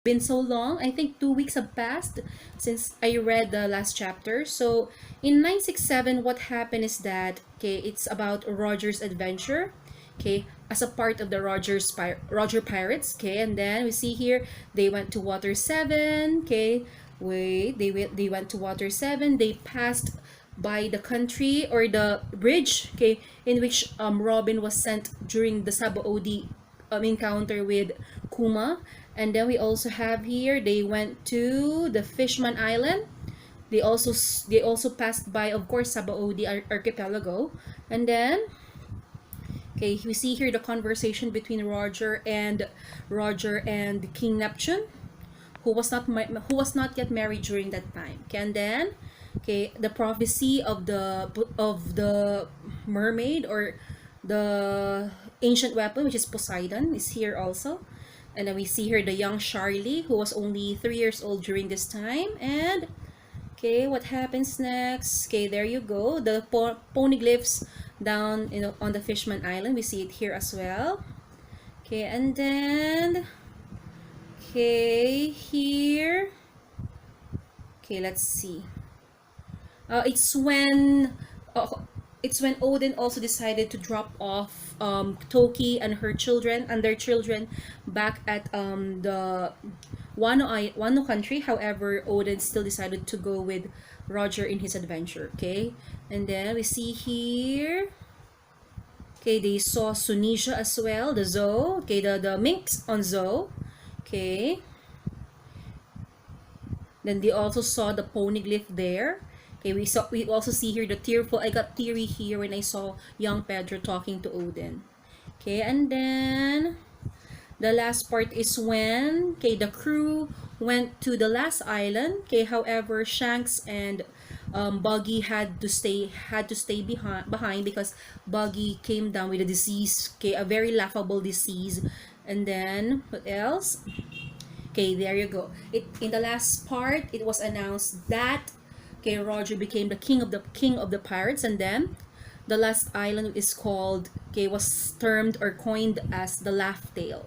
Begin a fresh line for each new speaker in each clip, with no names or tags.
been so long. I think 2 weeks have passed since I read the last chapter. So in 967, what happened is that okay, it's about Roger's adventure. Okay, as a part of the Roger Pirates. Okay, and then we see here they went to Water 7. Okay, they went to Water 7. They passed by the country or the bridge. Okay, in which Robin was sent during the Sabaody encounter with Kuma. And then we also have here they went to the Fishman Island. They also passed by, of course, Sabaody archipelago. And then okay, we see here the conversation between Roger and King Neptune, who was not yet married during that time. Okay, and then okay, the prophecy of the mermaid or the ancient weapon, which is Poseidon, is here also. And then we see here the young Charlie, who was only 3 years old during this time. And okay, what happens next? Okay, there you go. The poneglyphs down on the Fishman Island. We see it here as well. Okay, and then okay, here. Okay, let's see. It's when Oden also decided to drop off Toki and their children back at the Wano country. However, Oden still decided to go with Roger in his adventure. Okay, and then we see here. Okay, they saw Sunisia as well, the zoo. Okay, the minks on zoo. Okay, then they also saw the poneglyph there. Okay, we also see here the tearful. I got teary here when I saw young Pedro talking to Odin. Okay, and then the last part is when okay the crew went to the last island. Okay, however, Shanks and Buggy had to stay behind because Buggy came down with a disease. Okay, a very laughable disease. And then what else? Okay, there you go. It in the last part, it was announced that okay, Roger became the king of the pirates, and then the last island is called okay was termed or coined as the Laugh Tale.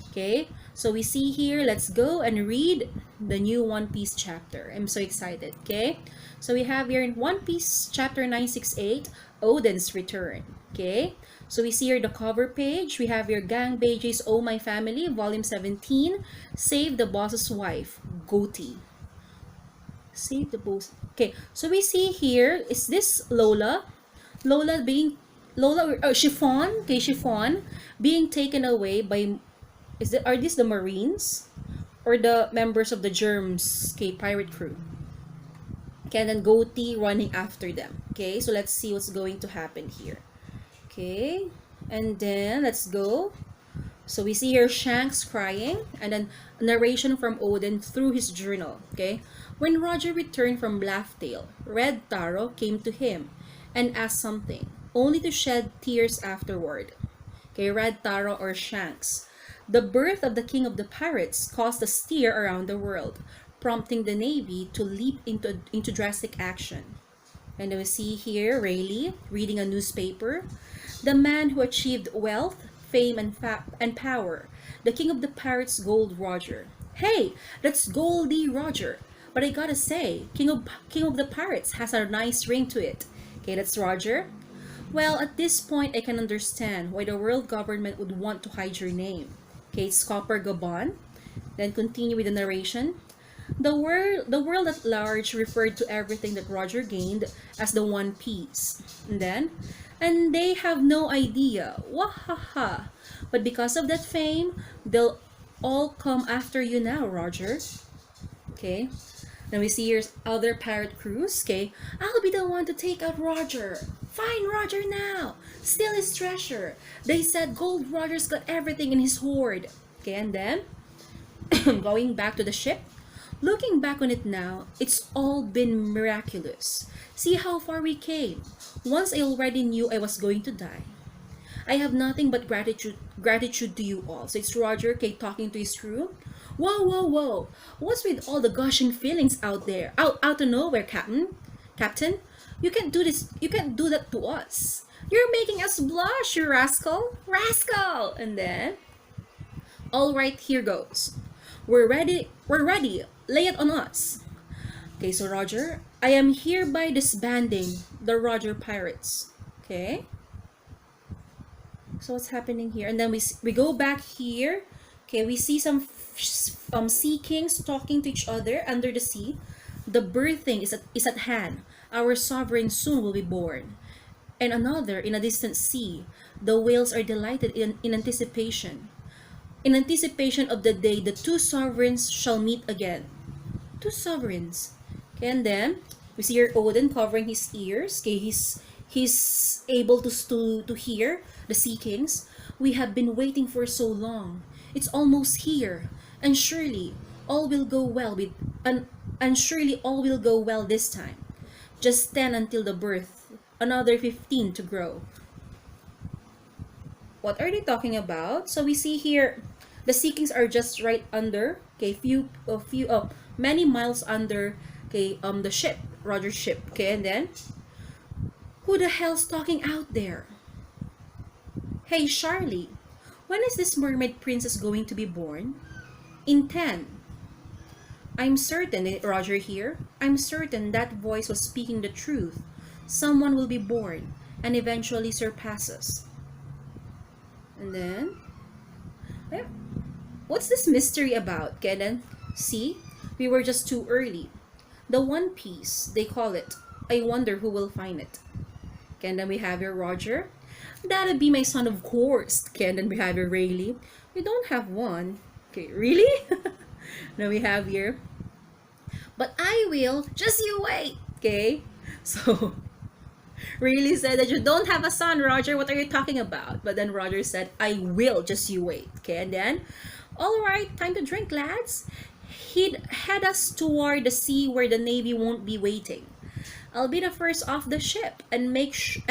Okay, so we see here. Let's go and read the new One Piece chapter. I'm so excited. Okay, so we have here in One Piece chapter 968, Oden's return. Okay, so we see here the cover page. We have here Gang Pages, Oh My Family, Volume 17, Save the Boss's Wife, Goatee. Save the boss. Okay, so we see here, is this Lola? Lola being, Chiffon, okay, Chiffon, being taken away by, are these the Marines? Or the members of the Germs, okay, pirate crew? Okay, and then Goatee running after them. Okay, so let's see what's going to happen here. Okay, and then let's go. So we see here Shanks crying, and then a narration from Oden through his journal. Okay, when Roger returned from Laugh-Tale, Red Taro came to him and asked something, only to shed tears afterward. Okay, Red Taro or Shanks. The birth of the king of the pirates caused a stir around the world, prompting the navy to leap into drastic action. And we see here Rayleigh reading a newspaper. The man who achieved wealth, fame, and power. The king of the pirates, Gold Roger. Hey, that's Goldie Roger. But I gotta say, King of the Pirates has a nice ring to it. Okay, that's Roger. Well, at this point, I can understand why the world government would want to hide your name. Okay, it's Copper Gabon. Then continue with the narration. The world at large referred to everything that Roger gained as the One Piece. And they have no idea. Wahaha. But because of that fame, they'll all come after you now, Roger. Okay. Then we see here's other pirate crews. Okay. I'll be the one to take out Roger. Find Roger now. Steal his treasure. They said Gold Roger's got everything in his hoard. Okay, and then going back to the ship. Looking back on it now, it's all been miraculous. See how far we came. Once I already knew I was going to die. I have nothing but gratitude to you all. So it's Roger K talking to his crew. Whoa, whoa, whoa. What's with all the gushing feelings out there? Out of nowhere, Captain. You can't do this. You can't do that to us. You're making us blush, you rascal. Rascal! And then, all right, here goes. We're ready. We're ready. Lay it on us. Okay, so Roger, I am hereby disbanding the Roger Pirates. Okay. So what's happening here? And then we go back here. Okay, we see some sea kings talking to each other under the sea. The birthing is at hand. Our sovereign soon will be born. And another in a distant sea. The whales are delighted in anticipation. In anticipation of the day the two sovereigns shall meet again. Two sovereigns. Okay, and then we see here Oden covering his ears. Okay, he's able to hear the Sea Kings. We have been waiting for so long. It's almost here, and surely all will go well with and surely all will go well this time. Just 10 until the birth, another 15 to grow. What are they talking about? So we see here the Sea Kings are just right under, okay, many miles under, okay, the ship, Roger's ship, okay, and then who the hell's talking out there? Hey, Charlie, when is this mermaid princess going to be born? In 10. I'm certain, Roger here, I'm certain that voice was speaking the truth. Someone will be born and eventually surpass us. And then, what's this mystery about? Okay, then, see, we were just too early. The One Piece, they call it. I wonder who will find it. Okay, and then we have your Roger. That'd be my son, of course. Okay, and then we have your Rayleigh. We don't have one. Okay, really? Now we have here. But I will. Just you wait. Okay, so Rayleigh said that you don't have a son, Roger. What are you talking about? But then Roger said, I will. Just you wait. Okay, and then, all right, time to drink, lads. He'd head us toward the sea where the Navy won't be waiting. I'll be the first off the ship and make sure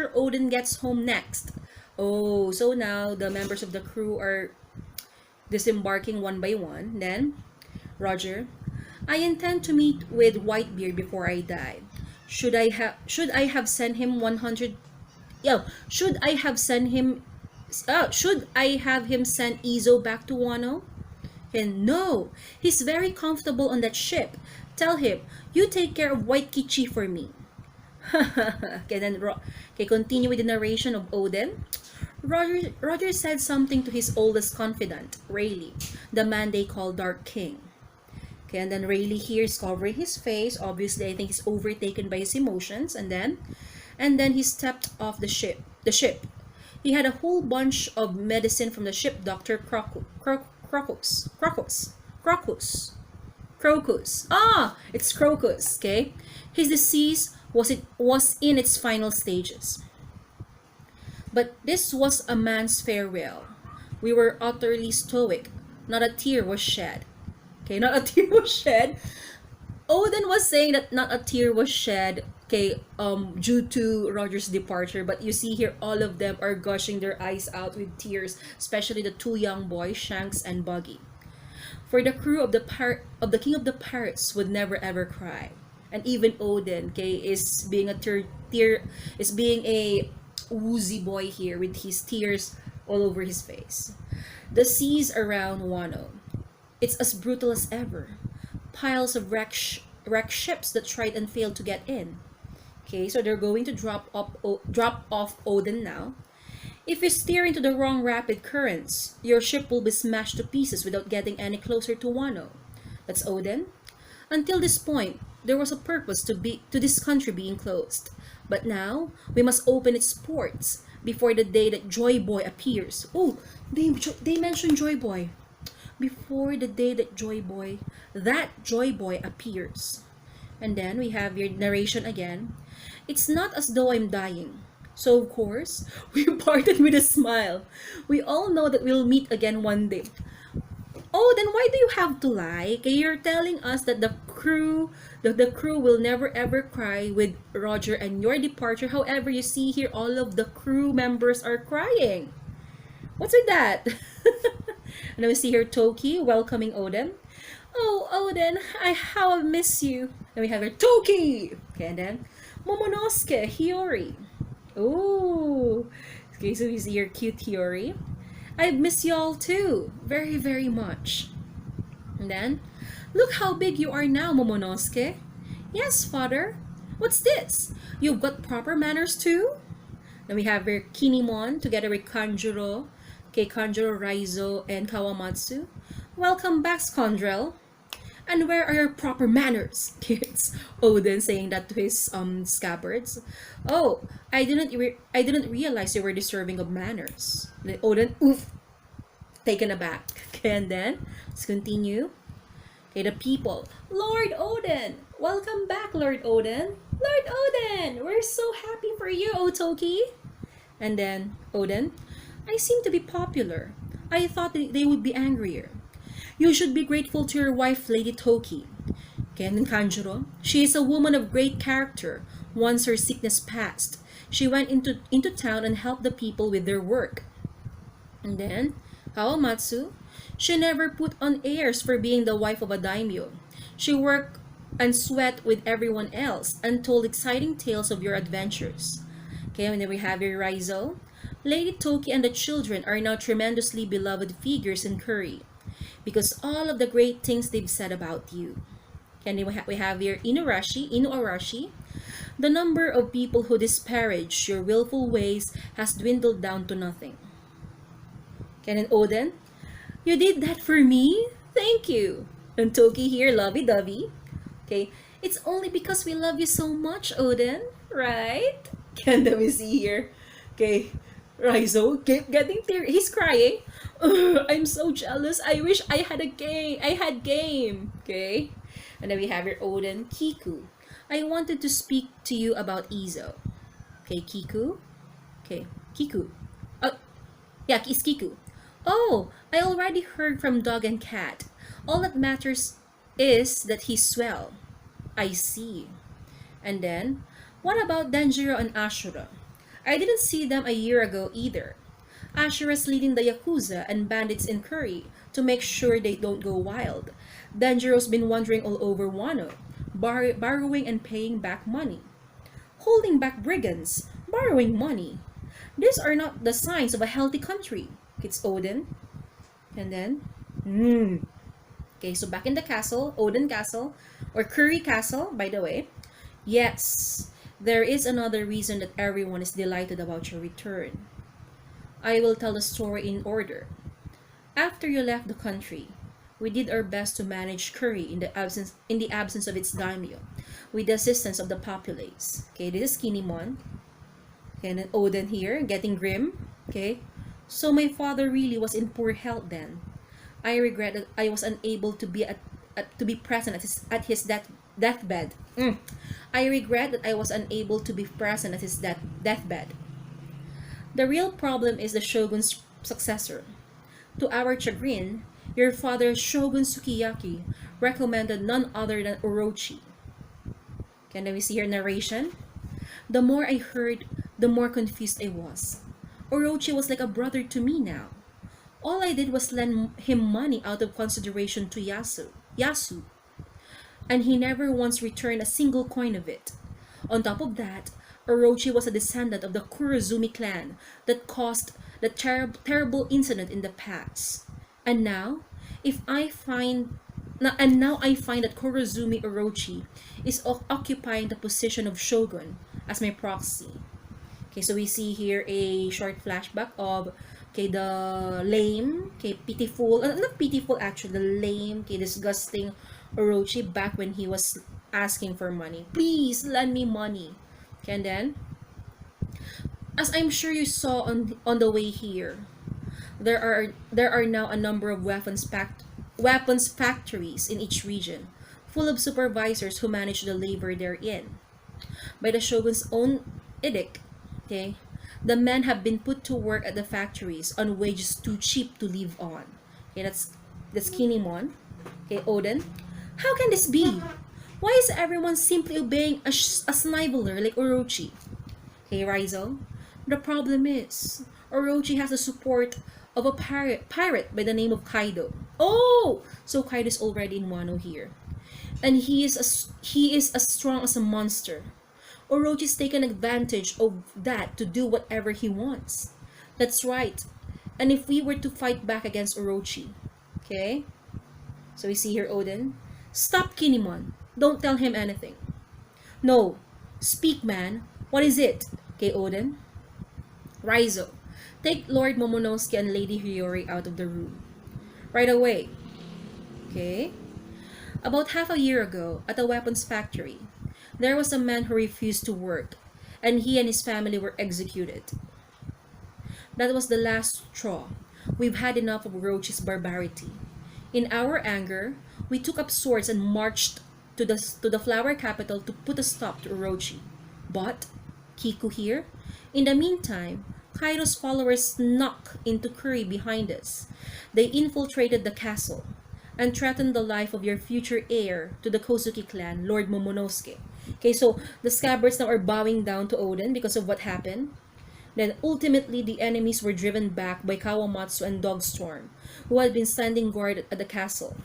Oden gets home next. Oh, so now the members of the crew are disembarking one by one. Then, Roger, I intend to meet with Whitebeard before I die. Should I have sent him 100? Yeah, should I have him send Izo back to Wano? And no, he's very comfortable on that ship. Tell him, you take care of White Kichi for me. Okay, then continue with the narration of Oden. Roger said something to his oldest confidant, Rayleigh, the man they call Dark King. Okay, and then Rayleigh here is covering his face. Obviously, I think he's overtaken by his emotions. And then he stepped off the ship. He had a whole bunch of medicine from the ship doctor Crocus. Ah, it's Crocus, okay? His disease was in its final stages. But this was a man's farewell. We were utterly stoic. Not a tear was shed. Okay, not a tear was shed. Oden was saying that not a tear was shed, okay, due to Roger's departure. But you see here, all of them are gushing their eyes out with tears, especially the two young boys, Shanks and Buggy. For the crew of the King of the Pirates would never ever cry, and even Oden, okay, is being a woozy boy here with his tears all over his face. The seas around Wano, it's as brutal as ever. Piles of wrecked ships that tried and failed to get in. Okay, so they're going to drop off Oden now. If you steer into the wrong rapid currents, your ship will be smashed to pieces without getting any closer to Wano. That's Oden. Until this point, there was a purpose to this country being closed. But now, we must open its ports before the day that Joy Boy appears. Oh, they mentioned Joy Boy. Before the day that Joy Boy appears. And then we have your narration again. It's not as though I'm dying. So of course, we parted with a smile. We all know that we'll meet again one day. Oh, then why do you have to lie? Okay, you're telling us that the crew will never ever cry with Roger and your departure. However, you see here all of the crew members are crying. What's with that? And then we see here Toki welcoming Oden. Oh, Oden, how I miss you. And we have here Toki. Okay, and then Momonosuke Hiyori. Oh, okay, so we see your cute Hiyori. I miss y'all too, very, very much. And then, look how big you are now, Momonosuke. Yes, father. What's this? You've got proper manners too? Then we have here Kinemon together with Kanjuro, Kanjuro, Raizo, and Kawamatsu. Welcome back, Scoundrel. And where are your proper manners, kids? Oden saying that to his scabbards. Oh, I didn't realize you were deserving of manners. Then Oden, oof, taken aback. And then let's continue. Okay, the people. Lord Oden! Welcome back, Lord Oden! Lord Oden! We're so happy for you, Otoki! And then, Oden, I seem to be popular. I thought they would be angrier. You should be grateful to your wife, Lady Toki. Okay, and then Kanjuro, she is a woman of great character. Once her sickness passed, she went into town and helped the people with their work. And then, Kawamatsu, she never put on airs for being the wife of a daimyo. She worked and sweat with everyone else and told exciting tales of your adventures. Okay, and then we have your Raizo. Lady Toki and the children are now tremendously beloved figures in Curry because all of the great things they've said about you. Okay, and then we have here Inuarashi. The number of people who disparage your willful ways has dwindled down to nothing. Okay, and then Oden, you did that for me? Thank you. And Toki here, lovey-dovey. Okay, it's only because we love you so much, Oden, right? And then we see here, okay, Raizo getting teary. He's crying. "Ugh, I'm so jealous. I wish I had a game. I had game. Okay, and then we have your Oden, Kiku. I wanted to speak to you about Izo. Okay, Kiku. Okay, Kiku. Oh, yeah, it's Kiku. Oh, I already heard from Dog and Cat. All that matters is that he's swell. I see. And then, what about Denjiro and Ashura? I didn't see them a year ago either. Ashura's leading the Yakuza and bandits in Curry to make sure they don't go wild. Denjiro's been wandering all over Wano, borrowing and paying back money. Holding back brigands, borrowing money. These are not the signs of a healthy country. It's Oden. And then, okay, so back in the castle, Oden Castle, or Curry Castle, by the way. Yes, there is another reason that everyone is delighted about your return. I will tell the story in order. After you left the country, we did our best to manage Curry in the absence of its daimyo, with the assistance of the populace. Okay, this is Kinemon. Okay, and then Oden here, getting grim. Okay, so my father really was in poor health then. I regret that I was unable to be present at his deathbed. I regret that I was unable to be present at his deathbed. The real problem is the shogun's successor. To our chagrin, your father Shogun Sukiyaki recommended none other than Orochi. Can we see your narration? The more I heard, the more confused I was. Orochi was like a brother to me now. All I did was lend him money out of consideration to Yasu, and he never once returned a single coin of it. On top of that, Orochi was a descendant of the Kurozumi clan that caused the terrible incident in the past. And now, I find that Kurozumi Orochi is occupying the position of shogun as my proxy. Okay, so we see here a short flashback of the lame, pitiful, not pitiful actually, the lame, disgusting Orochi back when he was asking for money. Please lend me money. Okay, and then, as I'm sure you saw on the way here, there are now a number of weapons factories in each region, full of supervisors who manage the labor therein. By the shogun's own edict, okay, the men have been put to work at the factories on wages too cheap to live on. Okay, that's Kinemon. Okay, Oden. How can this be? Why is everyone simply obeying a sniveler like Orochi? Okay, Raizo. The problem is, Orochi has the support of a pirate by the name of Kaido. Oh! So Kaido's already in Wano here. And he is as strong as a monster. Orochi's taken advantage of that to do whatever he wants. That's right. And if we were to fight back against Orochi, okay? So we see here Oden. Stop, Kinemon. Don't tell him anything. No. Speak, man. What is it? Okay, Oden. Raizo, take Lord Momonosuke and Lady Hiyori out of the room. Right away. Okay? About half a year ago, at a weapons factory, there was a man who refused to work, and he and his family were executed. That was the last straw. We've had enough of Orochi's barbarity. In our anger, we took up swords and marched to the flower capital to put a stop to Orochi. But, Kiku here, in the meantime, Kaido's followers snuck into Kuri behind us. They infiltrated the castle and threatened the life of your future heir to the Kozuki clan, Lord Momonosuke. Okay, so the scabbards now are bowing down to Oden because of what happened. Then ultimately, the enemies were driven back by Kawamatsu and Dogstorm, who had been standing guard at the castle.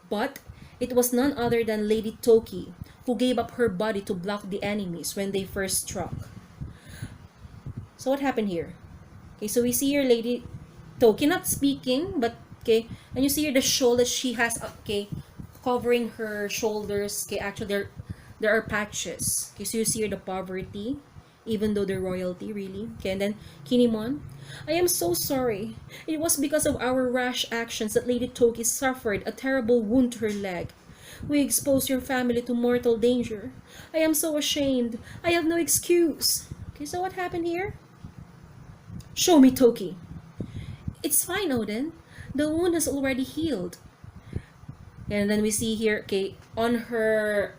But it was none other than Lady Toki, who gave up her body to block the enemies when they first struck. So what happened here? Okay, so we see here Lady Toki not speaking, but okay, and you see here the shawl that she has, okay, covering her shoulders. Okay, actually there are patches. Okay, so you see here the poverty, even though the royalty, really. Okay, and then Kinemon, I am so sorry. It was because of our rash actions that Lady Toki suffered a terrible wound to her leg. We exposed your family to mortal danger. I am so ashamed. I have no excuse. Okay, so what happened here? Show me, Toki. It's fine, Oden. The wound has already healed. And then we see here, okay, on her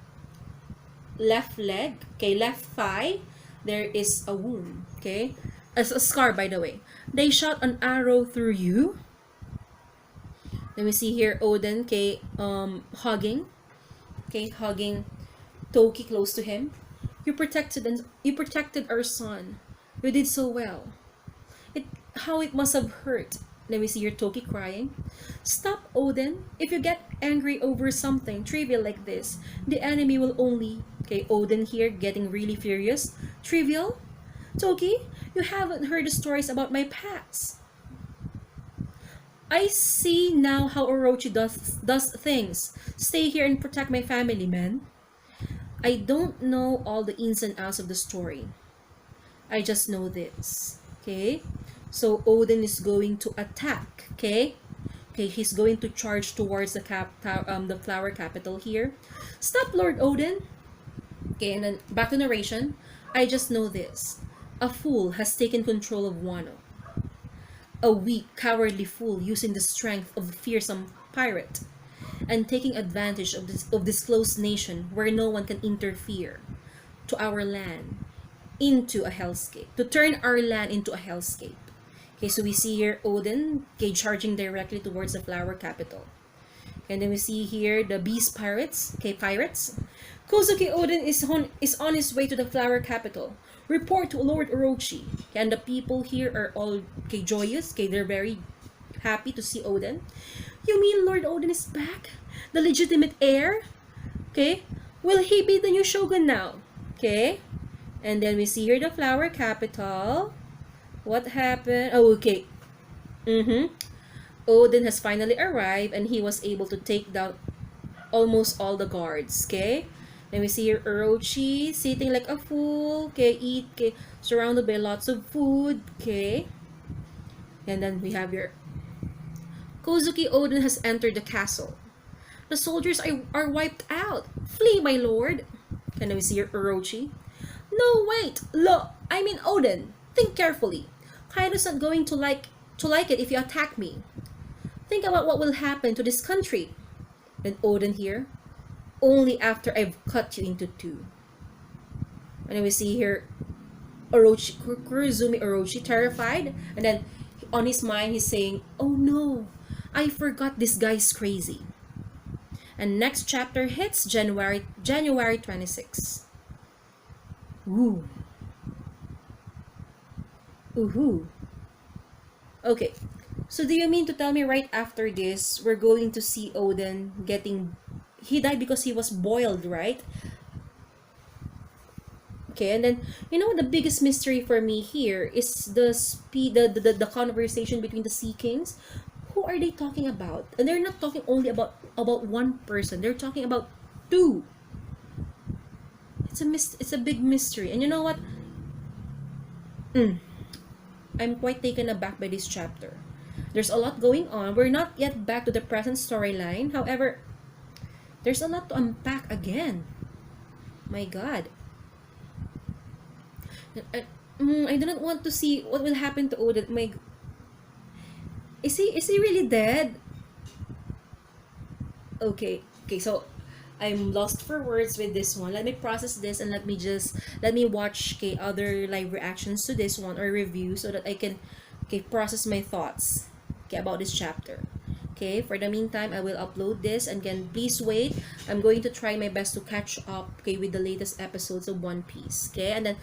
left leg, okay, left thigh, there is a wound, okay? As a scar, by the way. They shot an arrow through you. Then we see here Oden, okay, hugging Toki close to him. You protected our son. You did so well. How it must have hurt. Then we see your Toki crying. Stop, Oden. If you get angry over something trivial like this, the enemy will only... Okay, Oden here getting really furious. Trivial? Toki, you haven't heard the stories about my past. I see now how Orochi does things. Stay here and protect my family, man. I don't know all the ins and outs of the story. I just know this. Okay? So Oden is going to attack. Okay? Okay, he's going to charge towards the flower capital here. Stop, Lord Oden. Okay, and then back to narration. I just know this. A fool has taken control of Wano. A weak, cowardly fool using the strength of a fearsome pirate and taking advantage of this closed nation where no one can interfere to our land into a hellscape, to turn our land into a hellscape. Okay, so we see here Oden, okay, charging directly towards the flower capital. And then we see here the beast pirates, okay, pirates. Kozuki Oden is on his way to the flower capital. Report to Lord Orochi. Okay, and the people here are all, okay, joyous. Okay, they're very happy to see Oden. You mean Lord Oden is back? The legitimate heir? Okay, will he be the new shogun now? Okay, and then we see here the flower capital. What happened? Oh, okay. Oden has finally arrived and he was able to take down almost all the guards. Okay, then we see here Orochi sitting like a fool. Okay, okay, surrounded by lots of food. Okay, and then we have here Kozuki Oden has entered the castle. The soldiers are wiped out. Flee, my lord. And then we see here Orochi. No, wait. Look, I mean Oden. Think carefully. Kaido's not going to like it if you attack me. Think about what will happen to this country. And Oden here. Only after I've cut you into two. And then we see here Orochi, Kurozumi Orochi, terrified. And then on his mind he's saying, oh no, I forgot this guy's crazy. And next chapter hits January 26. Ooh. Ooh. Okay. So do you mean to tell me right after this, we're going to see Oden getting... He died because he was boiled, right? Okay, and then, you know, the biggest mystery for me here is the conversation between the Sea Kings. who are they talking about? And they're not talking only about one person. They're talking about two. It's a big mystery. And you know what? I'm quite taken aback by this chapter. There's a lot going on. We're not yet back to the present storyline. However, there's a lot to unpack again. My God. I do not want to see what will happen to Oden. Is he really dead? Okay. Okay, so I'm lost for words with this one. Let me process this and let me watch other live reactions to this one or review so that I can process my thoughts about this chapter. Okay, for the meantime, I will upload this, and again, please wait. I'm going to try my best to catch up with the latest episodes of One Piece. Okay, and then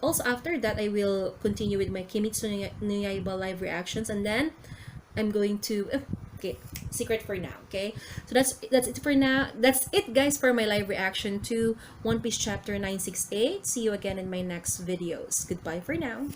also after that, I will continue with my Kimetsu no Yaiba live reactions, and then I'm going to secret for now. Okay, so that's it for now. That's it, guys, for my live reaction to One Piece chapter 968. See you again in my next videos. Goodbye for now.